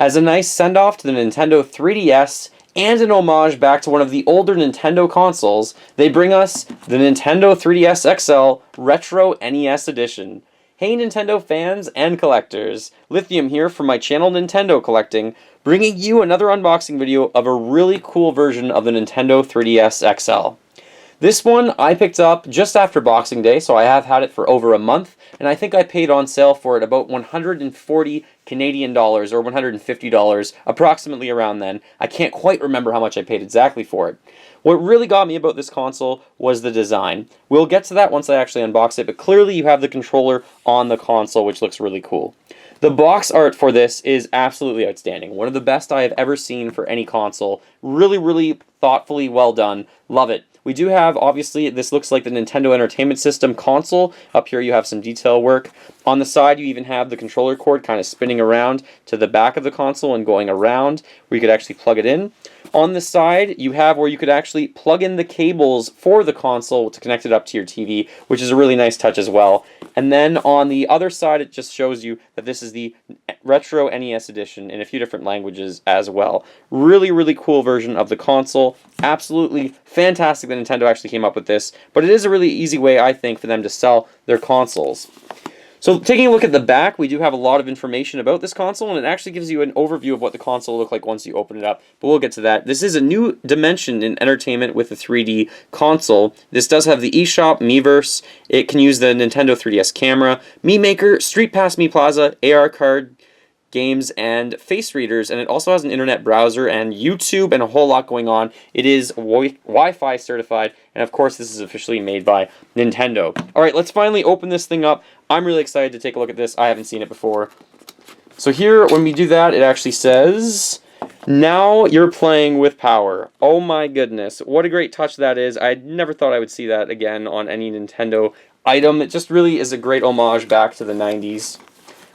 As a nice send-off to the Nintendo 3DS and an homage back to one of the older Nintendo consoles, they bring us the Nintendo 3DS XL Retro NES Edition. Hey Nintendo fans and collectors, Lithium here from my channel Nintendo Collecting, bringing you another unboxing video of a really cool version of the Nintendo 3DS XL. This one I picked up just after Boxing Day, so I have had it for over a month, and I think I paid on sale for it about 140 Canadian dollars or $150, approximately around then. I can't quite remember how much I paid exactly for it. What really got me about this console was the design. We'll get to that once I actually unbox it, but clearly you have the controller on the console, which looks really cool. The box art for this is absolutely outstanding. One of the best I have ever seen for any console. Really, really thoughtfully well done. Love it. We do have, obviously, this looks like the Nintendo Entertainment System console. Up here you have some detail work. On the side you even have the controller cord kind of spinning around to the back of the console and going around where you could actually plug it in. On the side you have where you could actually plug in the cables for the console to connect it up to your TV, which is a really nice touch as well. And then on the other side it just shows you that this is the Retro NES Edition in a few different languages as well. Really, really cool version of the console. Absolutely fantastic that Nintendo actually came up with this, but it is a really easy way, I think, for them to sell their consoles. So taking a look at the back, we do have a lot of information about this console, and it actually gives you an overview of what the console will look like once you open it up, but we'll get to that. This is a new dimension in entertainment with the 3D console. This does have the eShop, Miiverse, it can use the Nintendo 3DS camera, Mii Maker, Street Pass, Mii Plaza, AR card, games, and face readers, and it also has an internet browser and YouTube and a whole lot going on. It is Wi-Fi certified, and of course this is officially made by Nintendo. Alright, let's finally open this thing up. I'm really excited to take a look at this. I haven't seen it before. So here, when we do that, it actually says, "Now you're playing with power." Oh my goodness, what a great touch that is. I never thought I would see that again on any Nintendo item. It just really is a great homage back to the 90s.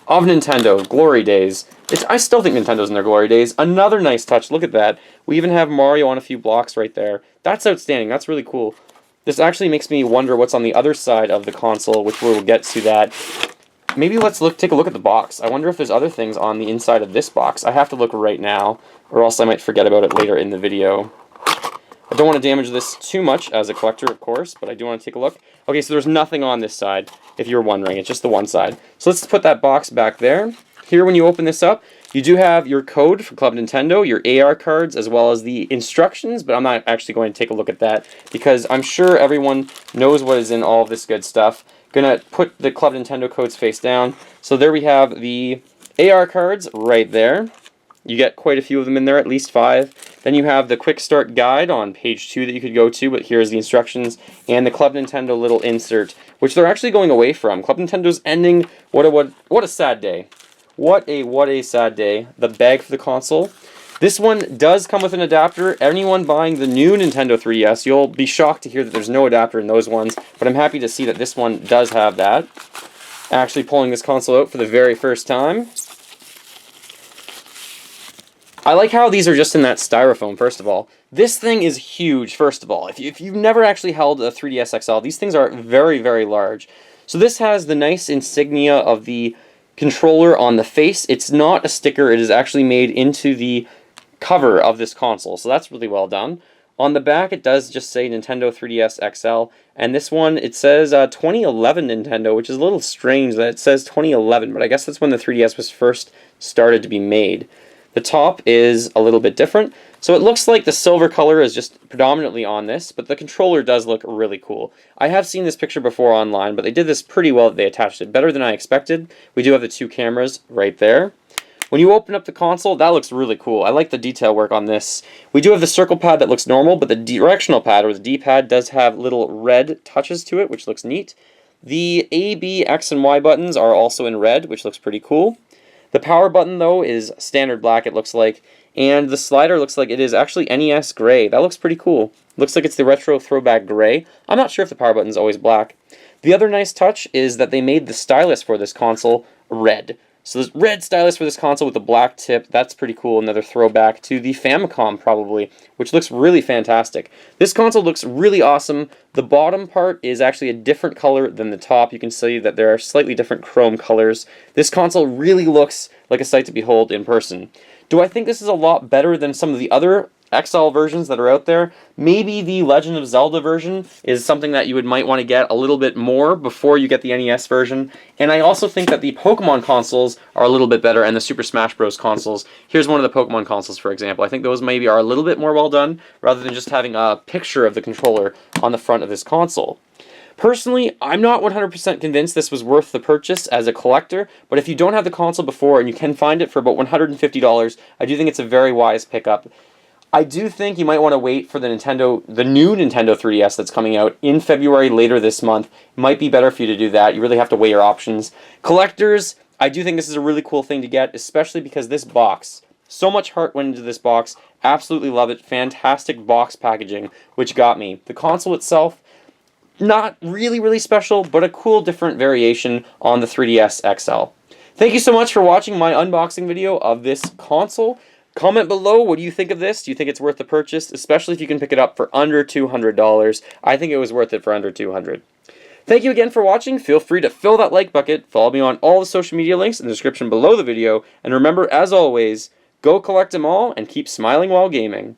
Of Nintendo, glory days. I still think Nintendo's in their glory days. Another nice touch, look at that. We even have Mario on a few blocks right there. That's outstanding, that's really cool. This actually makes me wonder what's on the other side of the console, which we'll get to that. Maybe let's take a look at the box. I wonder if there's other things on the inside of this box. I have to look right now, or else I might forget about it later in the video. I don't want to damage this too much as a collector, of course, but I do want to take a look. Okay, so there's nothing on this side, if you're wondering. It's just the one side. So let's put that box back there. Here, when you open this up, you do have your code for Club Nintendo, your AR cards, as well as the instructions, but I'm not actually going to take a look at that because I'm sure everyone knows what is in all of this good stuff. Gonna put the Club Nintendo codes face down. So there we have the AR cards right there. You get quite a few of them in there, at least 5. Then you have the quick start guide on page 2 that you could go to, but here's the instructions, and the Club Nintendo little insert, which they're actually going away from. Club Nintendo's ending. What a sad day. What a sad day. The bag for the console. This one does come with an adapter. Anyone buying the new Nintendo 3DS, you'll be shocked to hear that there's no adapter in those ones, but I'm happy to see that this one does have that. Actually pulling this console out for the very first time. I like how these are just in that styrofoam, first of all. This thing is huge, first of all. If you've never actually held a 3DS XL, these things are very, very large. So this has the nice insignia of the controller on the face. It's not a sticker, it is actually made into the cover of this console, so that's really well done. On the back, it does just say Nintendo 3DS XL, and this one, it says 2011 Nintendo, which is a little strange that it says 2011, but I guess that's when the 3DS was first started to be made. The top is a little bit different, so it looks like the silver color is just predominantly on this, but the controller does look really cool. I have seen this picture before online, but they did this pretty well. They attached it better than I expected. We do have the 2 cameras right there. When you open up the console, that looks really cool. I like the detail work on this. We do have the circle pad that looks normal, but the directional pad, or the D-pad, does have little red touches to it, which looks neat. The A, B, X, and Y buttons are also in red, which looks pretty cool. The power button, though, is standard black, it looks like, and the slider looks like it is actually NES gray. That looks pretty cool. Looks like it's the retro throwback gray. I'm not sure if the power button is always black. The other nice touch is that they made the stylus for this console red. So this red stylus for this console with a black tip, that's pretty cool. Another throwback to the Famicom probably, which looks really fantastic. This console looks really awesome. The bottom part is actually a different color than the top. You can see that there are slightly different chrome colors. This console really looks like a sight to behold in person. Do I think this is a lot better than some of the other XL versions that are out there? Maybe the Legend of Zelda version is something that you might want to get a little bit more before you get the NES version. And I also think that the Pokemon consoles are a little bit better, and the Super Smash Bros. Consoles. Here's one of the Pokemon consoles, for example. I think those maybe are a little bit more well done, rather than just having a picture of the controller on the front of this console. Personally, I'm not 100% convinced this was worth the purchase as a collector, but if you don't have the console before and you can find it for about $150, I do think it's a very wise pickup. I do think you might want to wait for the new Nintendo 3DS that's coming out in February later this month. It might be better for you to do that. You really have to weigh your options. Collectors, I do think this is a really cool thing to get, especially because this box, so much heart went into this box. Absolutely love it. Fantastic box packaging, which got me. The console itself, not really special, but a cool different variation on the 3DS XL. Thank you so much for watching my unboxing video of this console. Comment below, what do you think of this? Do you think it's worth the purchase? Especially if you can pick it up for under $200. I think it was worth it for under $200. Thank you again for watching. Feel free to fill that like bucket. Follow me on all the social media links in the description below the video. And remember, as always, go collect them all and keep smiling while gaming.